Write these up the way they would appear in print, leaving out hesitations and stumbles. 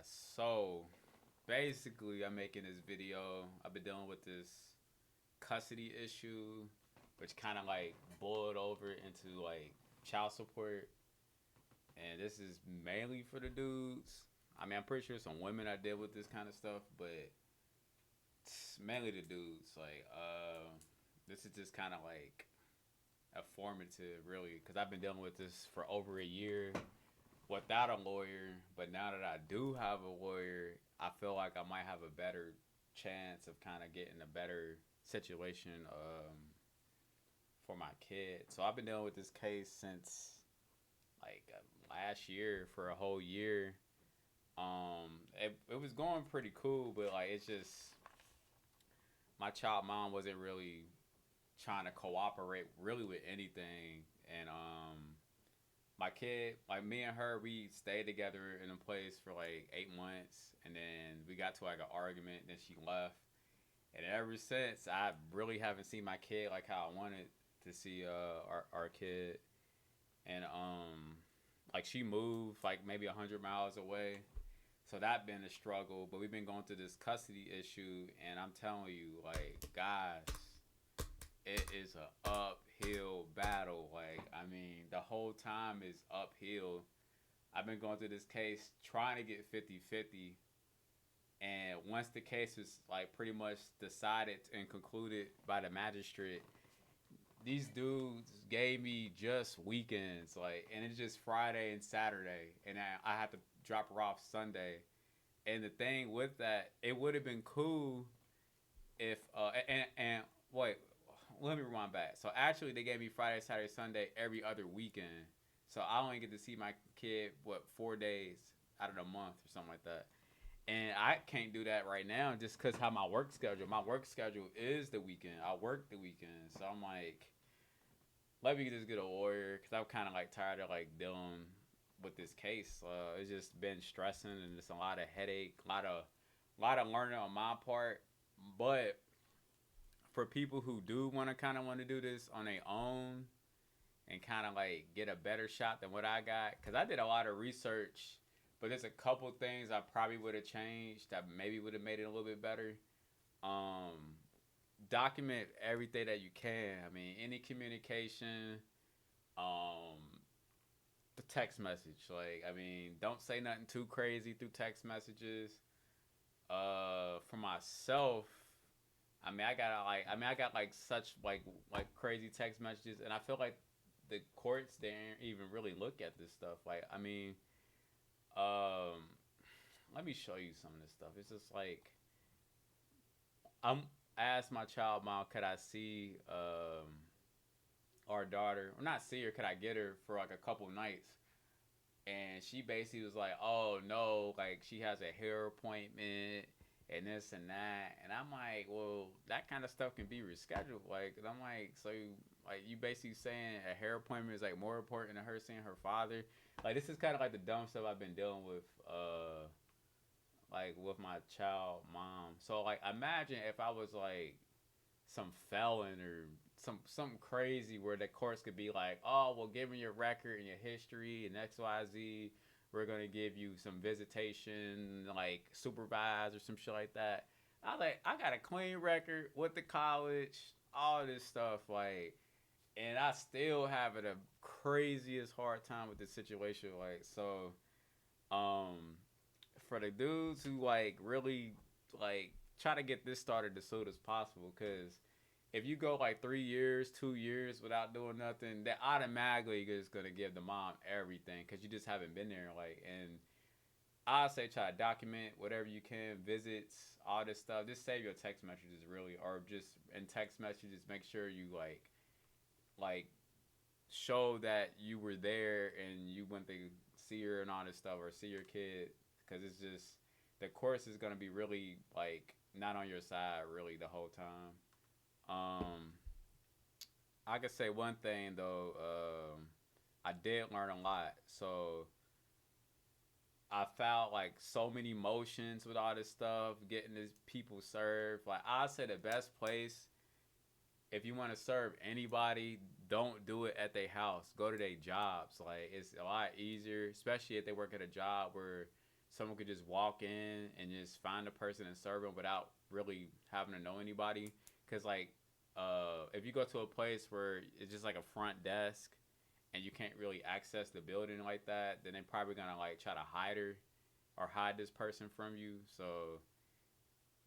So basically, I'm making this video. I've been dealing with this custody issue, which kind of like boiled over into like child support, and this is mainly for the dudes. I mean, I'm pretty sure some women I deal with this kind of stuff, but it's mainly the dudes. This is just kind of like a formative, really, because I've been dealing with this for over a year without a lawyer. But now that I do have a lawyer, I feel like I might have a better chance of kind of getting a better situation for my kid. So I've been dealing with this case since last year for a whole year. It was going pretty cool, but like it's just my child mom wasn't really trying to cooperate really with anything, and my kid, like me and her, we stayed together in a place for like 8 months, and then we got to like an argument. And then she left, and ever since, I really haven't seen my kid like how I wanted to see our kid. And like she moved like maybe 100 miles away, so that been a struggle. But we've been going through this custody issue, and I'm telling you, like, guys, it is a uphill battle. Like, I mean, the whole time is uphill. I've been going through this case trying to get 50-50, and once the case was like pretty much decided and concluded by the magistrate, these dudes gave me just weekends, like, and it's just Friday and Saturday, and I had to drop her off Sunday. And the thing with that, it would have been cool if and wait, let me rewind back. So actually, they gave me Friday, Saturday, Sunday every other weekend. So I only get to see my kid 4 days out of the month or something like that. And I can't do that right now just because how my work schedule. My work schedule is the weekend. I work the weekend, so I'm like, let me just get a lawyer because I'm kind of like tired of like dealing with this case. It's just been stressing and just a lot of headache, a lot of learning on my part. But for people who do want to kind of want to do this on their own and kind of like get a better shot than what I got, because I did a lot of research, but there's a couple things I probably would have changed that maybe would have made it a little bit better. Um, Document everything that you can. I mean, any communication, um, the text message. Like, I mean, don't say nothing too crazy through text messages. For myself, I got like such like crazy text messages, and I feel like the courts didn't even really look at this stuff. Like, I mean, um, let me show you some of this stuff. It's just like I'm I asked my child mom, could I see our daughter, or not see her, could I get her for like a couple nights? And she basically was like, "Oh no, like she has a hair appointment and this and that." And I'm like, "Well, that kind of stuff can be rescheduled." Like, and I'm like, "So like you basically saying a hair appointment is like more important than her seeing her father?" Like this is kind of like the dumb stuff I've been dealing with, like with my child mom. So like, imagine if I was like some felon or something crazy where the courts could be like, oh, well, given your record and your history and X Y Z, we're gonna give you some visitation, like supervised or some shit like that. I got a clean record with the college, all this stuff, like, and I still having the craziest hard time with this situation, like, so, um, for the dudes who like really like try to get this started as soon as possible, because if you go like 3 years, 2 years without doing nothing, that automatically is gonna give the mom everything because you just haven't been there. Like, and I say try to document whatever you can, visits, all this stuff. Just save your text messages really, or just in text messages, make sure you like show that you were there and you went to see her and all this stuff, or see your kid, because it's just the course is gonna be really like not on your side really the whole time. I could say one thing though. I did learn a lot. So I felt like so many emotions with all this stuff, getting this people served. Like I say, the best place if you want to serve anybody, don't do it at their house. Go to their jobs. Like it's a lot easier, especially if they work at a job where someone could just walk in and just find a person and serve them without really having to know anybody. Cause like, if you go to a place where it's just like a front desk and you can't really access the building like that, then they're probably gonna like try to hide her or hide this person from you. So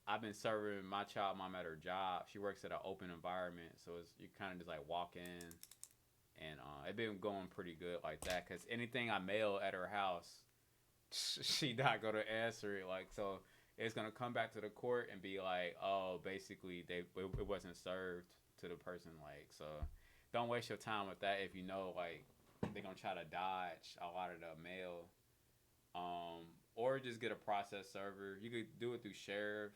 I've been serving my child mom at her job. She works at an open environment, so it's you kind of just like walk in, and it been going pretty good like that. Cause anything I mail at her house, she not gonna answer it. Like so, it's gonna come back to the court and be like, oh, basically it wasn't served to the person. Like so, don't waste your time with that if you know like they're gonna try to dodge a lot of the mail. Um, or just get a process server. You could do it through Sheriff,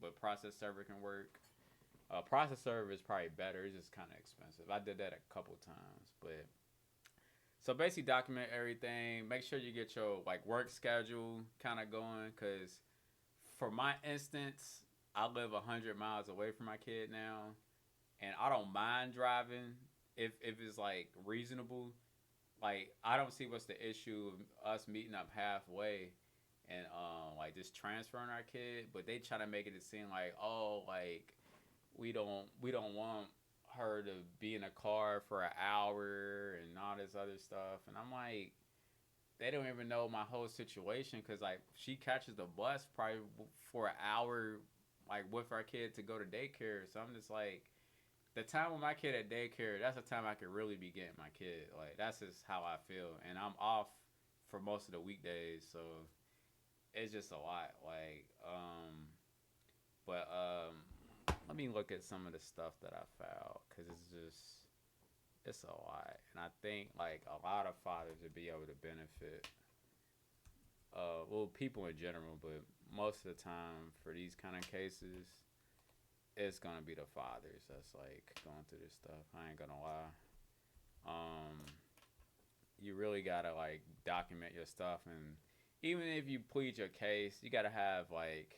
but process server can work. Process server is probably better. It's just kind of expensive. I did that a couple times, but so basically document everything. Make sure you get your like work schedule kind of going. Cause for my instance, I live 100 miles away from my kid now, and I don't mind driving if it's like reasonable. Like I don't see what's the issue of us meeting up halfway and like just transferring our kid, but they try to make it seem like oh like we don't want her to be in a car for an hour and all this other stuff, and I'm like they don't even know my whole situation because like she catches the bus probably for an hour like with our kid to go to daycare, so I'm just like the time with my kid at daycare, that's the time I could really be getting my kid. Like that's just how I feel, and I'm off for most of the weekdays, so it's just a lot. Like, but let me look at some of the stuff that I found because it's a lot, and I think like a lot of fathers would be able to benefit. Well, people in general, but most of the time for these kind of cases, it's gonna be the fathers that's like going through this stuff. I ain't gonna lie. Um, you really gotta like document your stuff, and even if you plead your case, you gotta have like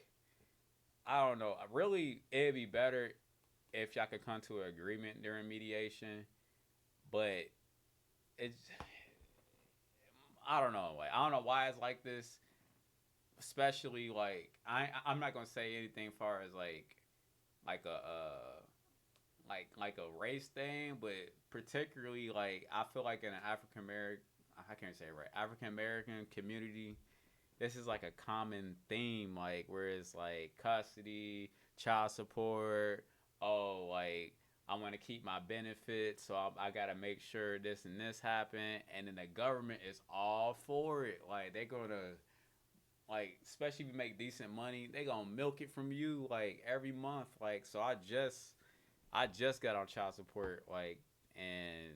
I don't know. Really, it'd be better if y'all could come to an agreement during mediation, but it's I don't know. Like I don't know why it's like this. Especially like I'm not gonna say anything far as like a like a race thing, but particularly like I feel like in an African American I can't say it right African American community, this is like a common theme, like where it's like custody, child support. Oh, like I want to keep my benefits, so I gotta make sure this and this happen, and then the government is all for it. Like they're gonna like especially if you make decent money, they gonna milk it from you like every month. Like so I just got on child support, like, and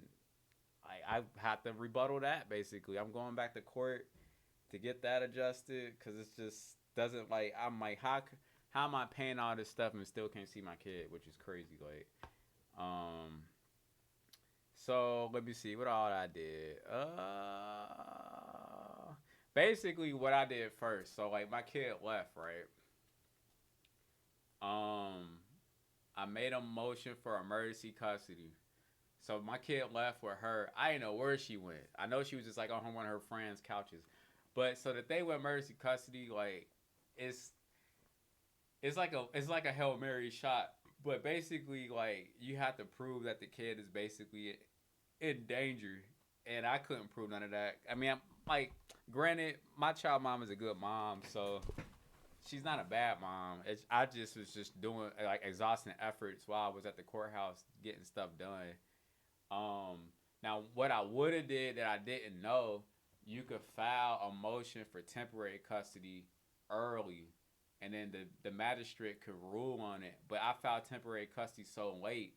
I had to rebuttal that basically. I'm going back to court to get that adjusted because it's just doesn't like I'm like how am I paying all this stuff and still can't see my kid, which is crazy. Like, um, so let me see what all I did. Basically what I did first. So like my kid left, right? Um, I made a motion for emergency custody. So my kid left with her. I didn't know where she went. I know she was just like on one of her friends' couches. But so the thing with emergency custody, like, it's it's like a Hail Mary shot. But basically, like, you have to prove that the kid is basically in danger, and I couldn't prove none of that. I mean, I'm like, granted, my child mom is a good mom, so she's not a bad mom. I just was just doing like exhausting efforts while I was at the courthouse getting stuff done. Um, Now what I would have did that I didn't know, you could file a motion for temporary custody early, and then the magistrate could rule on it. But I filed temporary custody so late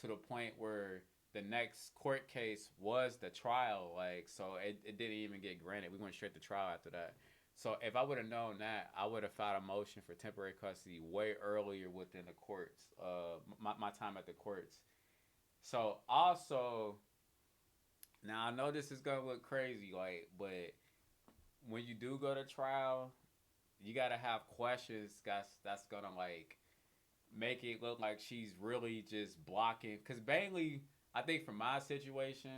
to the point where the next court case was the trial. Like so, it didn't even get granted. We went straight to trial after that. So if I would have known that, I would have filed a motion for temporary custody way earlier within the courts. My time at the courts. So also, now I know this is gonna look crazy, like, but when you do go to trial, you gotta have questions that's gonna like make it look like she's really just blocking. Cause mainly, I think for my situation,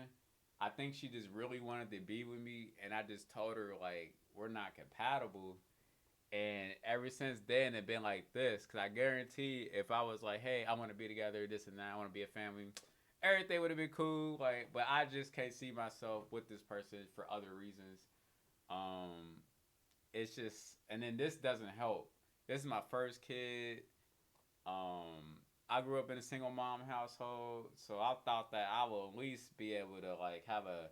I think she just really wanted to be with me, and I just told her like we're not compatible. And ever since then, it been like this. Cause I guarantee, if I was like, hey, I want to be together, this and that, I want to be a family, everything would have been cool. Like, but I just can't see myself with this person for other reasons. Um, it's just, and then this doesn't help. This is my first kid. I grew up in a single mom household, so I thought that I would at least be able to like have a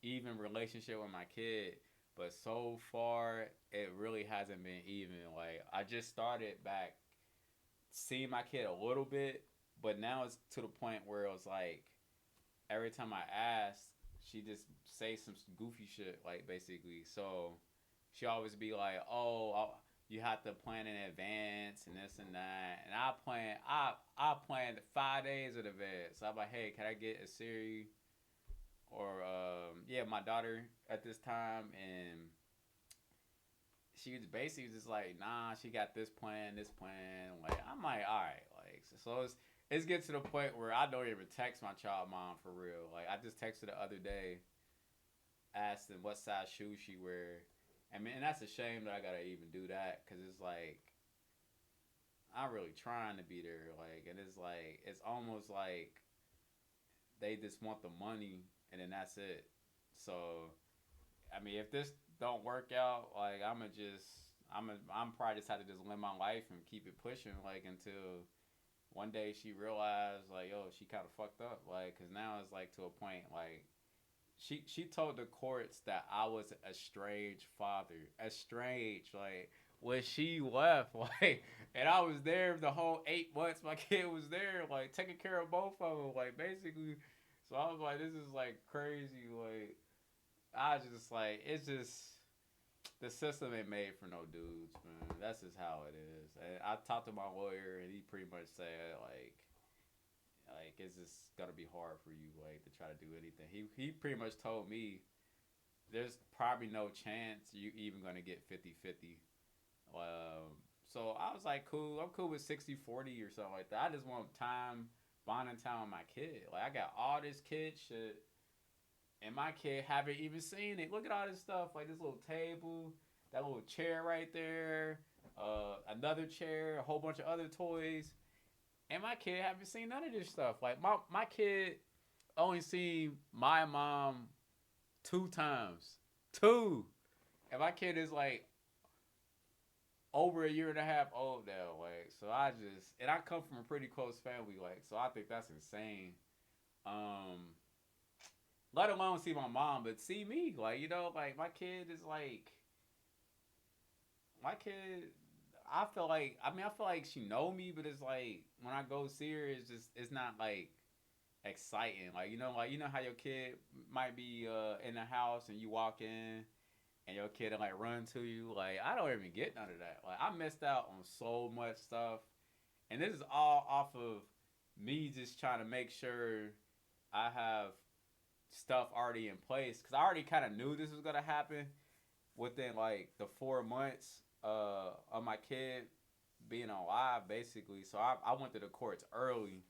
even relationship with my kid. But so far, it really hasn't been even. Like I just started back seeing my kid a little bit, but now it's to the point where it was like every time I ask, she just say some goofy shit, like basically. So she always be like, "Oh, you have to plan in advance and this and that." And I planned 5 days in advance. So I'm like, "Hey, can I get a series?" Or yeah, my daughter at this time, and she was basically just like, "Nah, she got this plan, this plan." Like I'm like, "All right," like so it's getting to the point where I don't even text my child mom for real. Like I just texted the other day asking what size shoes she wear. I mean, and that's a shame that I gotta even do that because it's like I'm really trying to be there. Like, and it's like it's almost like they just want the money and then that's it. So, I mean, if this don't work out, like I'm probably just have to just live my life and keep it pushing like until one day she realized like yo she kind of fucked up like because now it's like to a point like she told the courts that I was a strange father, estranged, like when she left, like, and I was there the whole 8 months. My kid was there, like taking care of both of them, like basically. So I was like, this is like crazy. Like I just like it's just the system ain't made for no dudes, man. That's just how it is. And I talked to my lawyer, and he pretty much said like it's just gonna be hard for you like to try to do anything. He pretty much told me there's probably no chance you even gonna get 50-50. So I was like, cool. I'm cool with 60-40 or something like that. I just want time, bonding time with my kid. Like I got all this kid shit, and my kid haven't even seen it. Look at all this stuff, like this little table, that little chair right there, another chair, a whole bunch of other toys. And my kid haven't seen none of this stuff. Like my kid only seen my mom 2 times. Two. And my kid is like over a year and a half old now. Like, so I just and I come from a pretty close family, like, so I think that's insane. Um, let alone see my mom, but see me, like, like my kid is like my kid I feel like she know me, but it's like when I go see her, it's not like exciting. Like how your kid might be in the house and you walk in and your kid will like run to you. Like I don't even get none of that. Like I missed out on so much stuff, and this is all off of me just trying to make sure I have stuff already in place because I already kind of knew this was gonna happen within like the 4 months of my kid being alive, basically. So I went to the courts early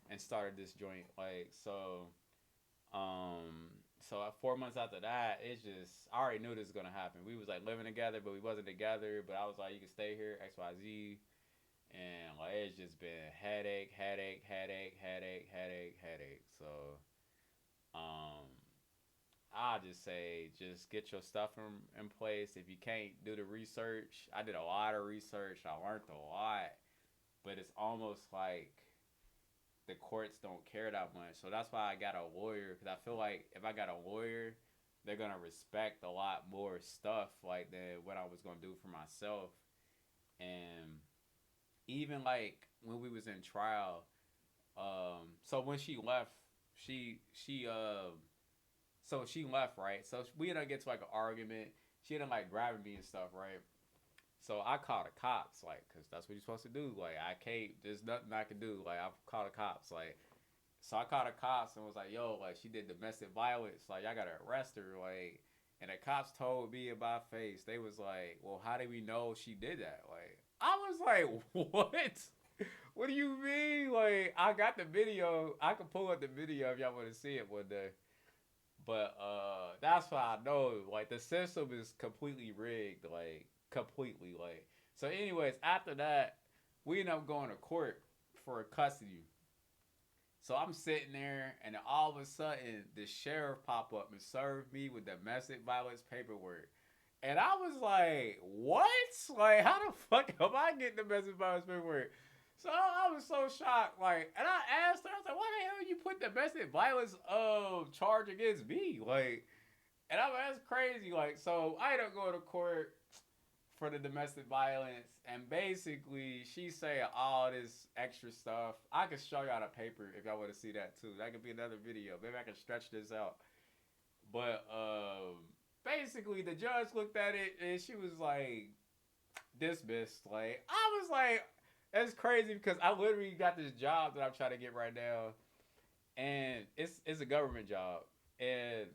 and started this joint. Like um, so 4 months after that, it's just I already knew this was gonna happen. We was like living together, but we wasn't together. But I was like, you can stay here, X Y Z, and like it's just been headache, headache, headache, headache, headache, headache. So um, I just say just get your stuff in place. If you can't do the research, I did a lot of research. I learned a lot, but it's almost like the courts don't care that much. So that's why I got a lawyer because I feel like if I got a lawyer, they're gonna respect a lot more stuff like than what I was gonna do for myself. And even like when we was in trial, so when she left, she left, right. So we ended up getting to like an argument. She ended up like grabbing me and stuff, right. So I called the cops, like, cause that's what you're supposed to do. Like, I can't. There's nothing I can do. Like, I called the cops, like, so I called the cops and was like, yo, like, she did domestic violence. Like, y'all gotta arrest her. Like, and the cops told me in my face, they was like, well, how do we know she did that? Like, I was like, what? What do you mean? Like, I got the video. I can pull up the video if y'all want to see it one day. But that's why I know like the system is completely rigged, like completely like. So, anyways, after that, we end up going to court for custody. So I'm sitting there, and then all of a sudden, the sheriff pop up and serve me with domestic violence paperwork. And I was like, "What? Like, how the fuck am I getting domestic violence paperwork?" So I was so shocked. Like, and I asked her, I was like, "Why the hell you put domestic violence charge against me?" Like, and I was that's crazy. Like, so I ended up going to court for the domestic violence, and basically she saying all this extra stuff. I can show y'all the paper if y'all want to see that too. That could be another video. Maybe I can stretch this out. But basically the judge looked at it and she was like dismissed. Like I was like, that's crazy because I literally got this job that I'm trying to get right now, and it's a government job, and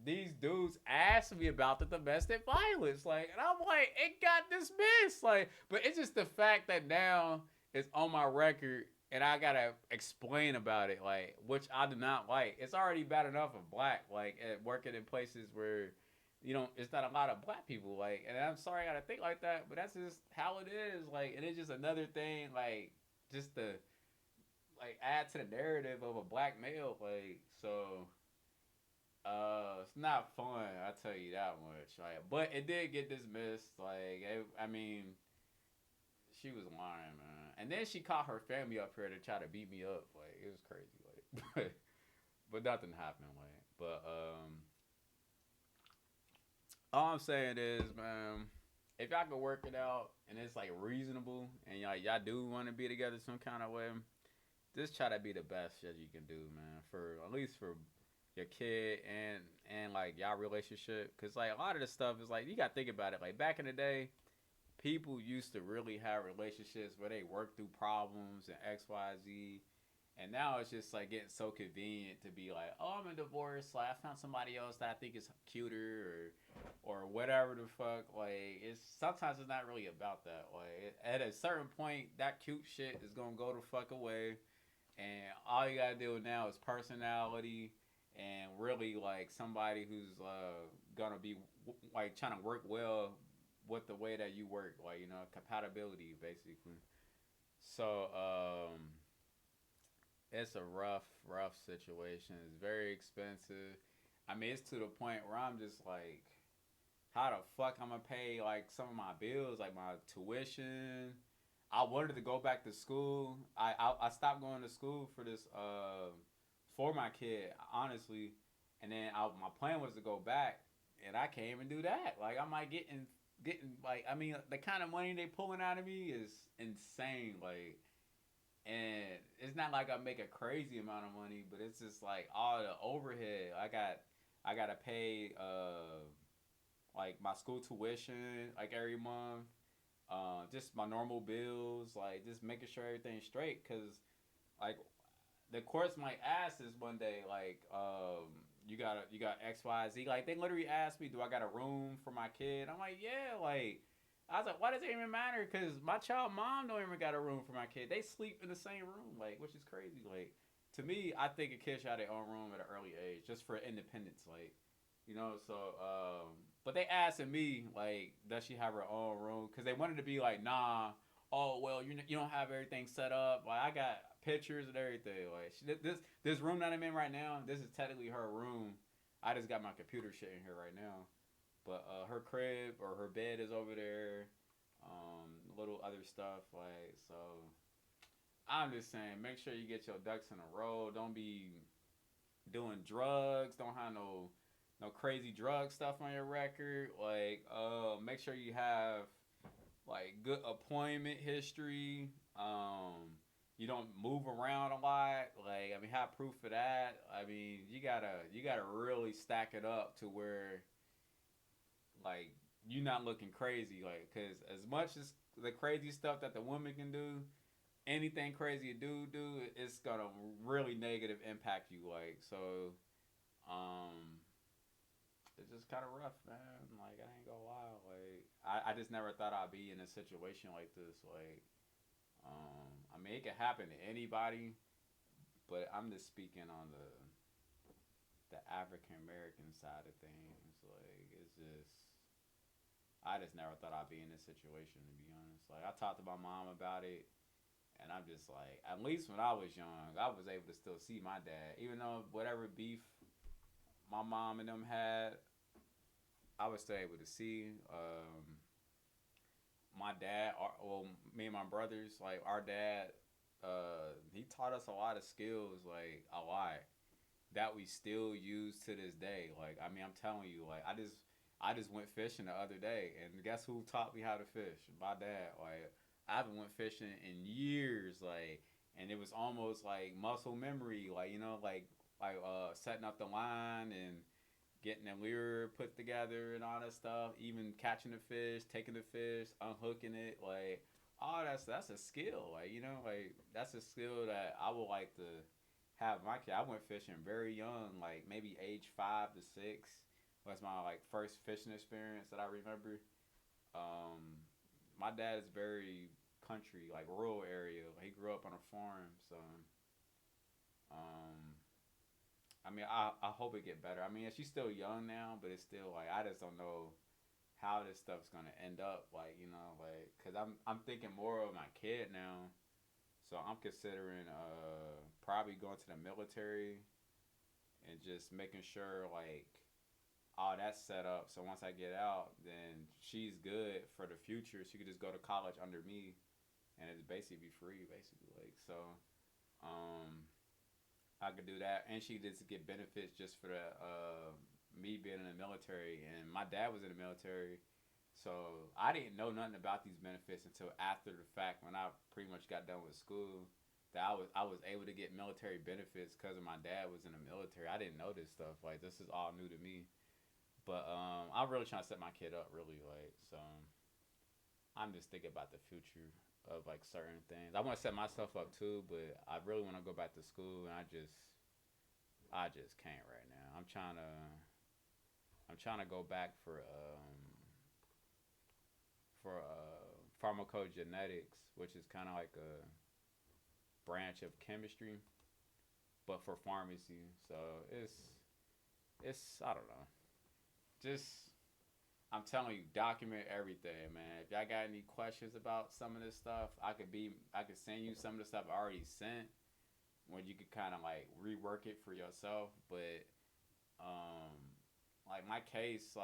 these dudes asked me about the domestic violence, like, and I'm like, it got dismissed, like, but it's just the fact that now it's on my record and I gotta explain about it, like, which I do not like. It's already bad enough of black, like, at working in places where, it's not a lot of black people, like, and I'm sorry I gotta think like that, but that's just how it is, like, and it's just another thing, like, just to like add to the narrative of a black male, like so. It's not fun. I tell you that much. Like, but it did get dismissed. Like, I mean, she was lying, man. And then she caught her family up here to try to beat me up. Like, it was crazy. Like, but nothing happened. Like, but all I'm saying is, man, if y'all can work it out and it's like reasonable, and y'all do want to be together some kind of way, just try to be the best that you can do, man. For at least for your kid and like y'all relationship, because like a lot of the stuff is like you got to think about it. Like back in the day, people used to really have relationships where they work through problems and X Y Z. And now it's just like getting so convenient to be like, oh, I'm in divorce. Like I found somebody else that I think is cuter or whatever the fuck. Like it's sometimes it's not really about that. Like at a certain point, that cute shit is gonna go the fuck away, and all you gotta do now is personality and really like somebody who's gonna be like trying to work well with the way that you work, like compatibility basically. So it's a rough situation. It's very expensive. I mean, it's to the point where I'm just like, how the fuck I'm gonna pay like some of my bills, like my tuition. I wanted to go back to school. I stopped going to school for this for my kid, honestly, and then my plan was to go back, and I can't even do that. Like I might getting like I mean the kind of money they pulling out of me is insane. Like and it's not like I make a crazy amount of money, but it's just like all the overhead. I gotta pay like my school tuition like every month, just my normal bills, like just making sure everything's straight. Cause like the courts might ask this one day, like, you got XYZ. Like they literally asked me, do I got a room for my kid? I'm like, yeah, like. I was like, why does it even matter? Because my child mom don't even got a room for my kid. They sleep in the same room, like, which is crazy. Like, to me, I think a kid should have their own room at an early age, just for independence. Like, so, but they asking me, like, does she have her own room? Because they wanted to be like, nah, oh, well, you don't have everything set up. Like, I got pictures and everything. Like, this room that I'm in right now, this is technically her room. I just got my computer shit in here right now. But her crib or her bed is over there. Little other stuff like so. I'm just saying, make sure you get your ducks in a row. Don't be doing drugs. Don't have no crazy drug stuff on your record. Like, make sure you have like good employment history. You don't move around a lot. Like, I mean, have proof of that. I mean, you gotta really stack it up to where like you not looking crazy, like because as much as the crazy stuff that the woman can do, anything crazy a dude do, it's gonna really negative impact you. Like so, um, it's just kind of rough, man. Like I ain't gonna lie, like I just never thought I'd be in a situation like this. Like, I mean, it could happen to anybody, but I'm just speaking on the African American side of things. Like it's just I just never thought I'd be in this situation to be honest. Like I talked to my mom about it and I'm just like at least when I was young, I was able to still see my dad. Even though whatever beef my mom and them had, I was still able to see my dad, well, me and my brothers, like our dad, he taught us a lot of skills, like a lot that we still use to this day. Like, I mean, I'm telling you, like, I just went fishing the other day, and guess who taught me how to fish? My dad. Like, I haven't went fishing in years, like, and it was almost like muscle memory, like setting up the line and getting the lure put together and all that stuff, even catching the fish, taking the fish, unhooking it, like all that's a skill, like like that's a skill that I would like to have my kid. I went fishing very young, like maybe age 5 to 6 was my like first fishing experience that I remember. Um, my dad is very country, like rural area. He grew up on a farm, so um, I mean, I hope it get better. I mean, she's still young now, but it's still like I just don't know how this stuff's gonna end up. Like like because I'm thinking more of my kid now, so I'm considering probably going to the military and just making sure like all that's set up. So once I get out, then she's good for the future. She could just go to college under me, and it's basically be free, basically like so. Um, I could do that, and she did get benefits just for the me being in the military, and my dad was in the military, so I didn't know nothing about these benefits until after the fact when I pretty much got done with school. That I was able to get military benefits because of my dad was in the military. I didn't know this stuff. Like this is all new to me. But I'm really trying to set my kid up really like so. I'm just thinking about the future of like certain things. I want to set myself up too, but I really want to go back to school, and I just can't right now. I'm trying to go back for pharmacogenetics, which is kind of like a branch of chemistry, but for pharmacy. So it's I don't know. Just I'm telling you, document everything, man. If y'all got any questions about some of this stuff, I could send you some of the stuff I already sent, where you could kind of like rework it for yourself. But um, like my case,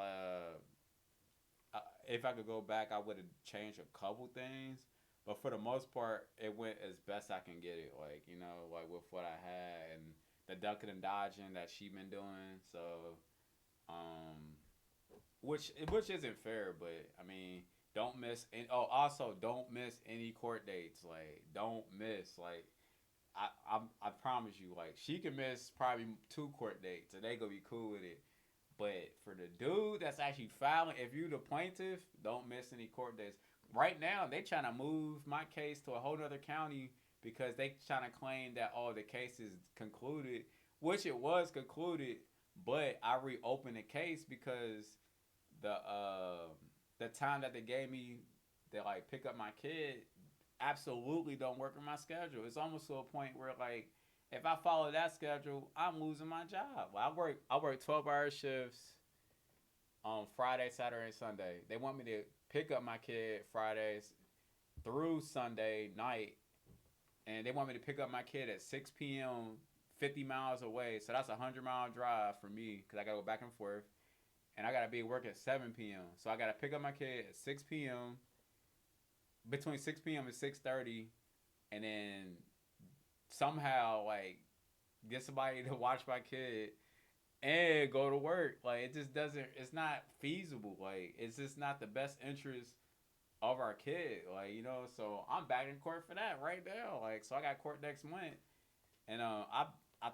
if I could go back, I would have changed a couple things. But for the most part, it went as best I can get it. Like like with what I had and the ducking and dodging that she been doing. So um, which isn't fair, but I mean, don't miss. And oh, also don't miss any court dates. Like, don't miss. Like, I promise you, like she can miss probably 2 court dates, and they gonna be cool with it. But for the dude that's actually filing, if you the plaintiff, don't miss any court dates. Right now, they trying to move my case to a whole other county because they trying to claim that the case is concluded, which it was concluded, but I reopened the case because the uh the time that they gave me to like pick up my kid absolutely don't work with my schedule. It's almost to a point where like if I follow that schedule, I'm losing my job. I work 12-hour shifts on Friday, Saturday, and Sunday. They want me to pick up my kid Fridays through Sunday night, and they want me to pick up my kid at 6 p.m. 50 miles away. So that's a 100-mile drive for me because I gotta go back and forth, and I gotta be at work at 7 p.m. So I gotta pick up my kid at 6 p.m. between 6 p.m. and 6:30, and then somehow like get somebody to watch my kid and go to work. Like it just doesn't. It's not feasible. Like it's just not the best interest of our kid. Like so I'm back in court for that right now. Like so I got court next month, and I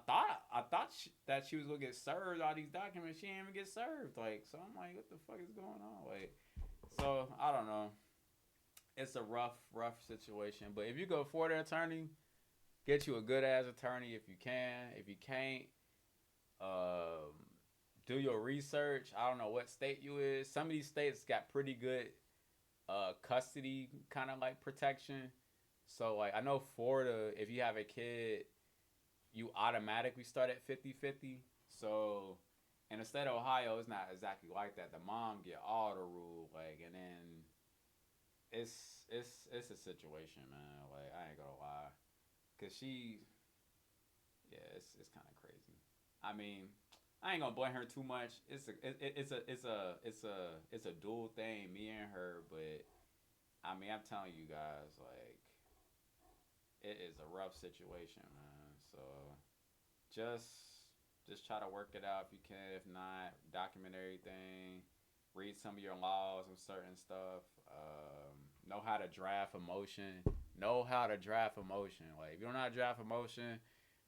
thought that she was gonna get served all these documents. She didn't even get served. Like so I'm like, what the fuck is going on? Like so I don't know. It's a rough situation. But if you go for the attorney, get you a good ass attorney if you can. If you can't, um, do your research. I don't know what state you is. Some of these states got pretty good custody kind of like protection. So like I know Florida, if you have a kid, you automatically start at 50-50. So in the state of Ohio, it's not exactly like that. The mom get all the rule, like, and then it's a situation, man. Like I ain't gonna lie, cause she, yeah, it's kind of crazy. I mean, I ain't gonna blame her too much. It's a dual thing, me and her. But I mean, I'm telling you guys, like, it is a rough situation, man. So just just try to work it out if you can. If not, document everything. Read some of your laws and certain stuff. Know how to draft a motion. Know how to draft a motion. Like if you don't know how to draft a motion,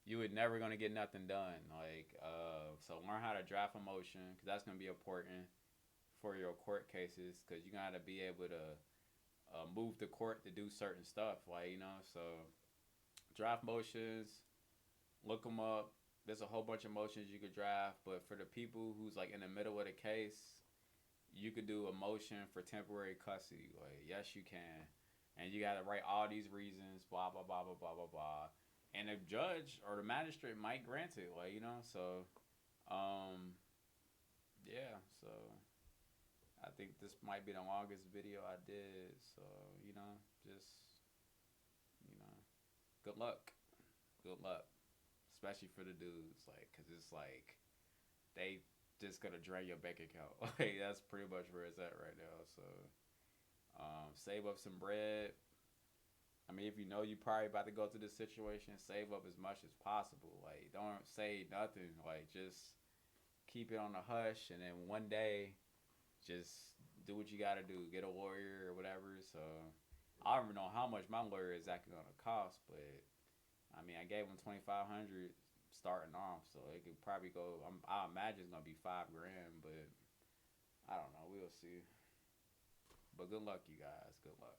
you would never gonna get nothing done. Like so learn how to draft a motion because that's gonna be important for your court cases because you gotta be able to move the court to do certain stuff. Like so draft motions, look them up. There's a whole bunch of motions you could draft, but for the people who's like in the middle of the case, you could do a motion for temporary custody. Like, yes, you can, and you got to write all these reasons, blah blah blah blah blah blah blah, and the judge or the magistrate might grant it. Like, so um, yeah, so I think this might be the longest video I did. So just you know, good luck, good luck, especially for the dudes, like, cause it's like they just gonna drain your bank account. Like that's pretty much where it's at right now. So save up some bread. I mean, if you know you probably about to go through this situation, save up as much as possible. Like don't say nothing. Like just keep it on the hush, and then one day, just do what you gotta do. Get a lawyer or whatever. So I don't even know how much my lawyer is exactly gonna cost, but I mean, I gave him 2,500 starting off, so it could probably go. I imagine it's gonna be 5 grand, but I don't know. We'll see. But good luck, you guys. Good luck.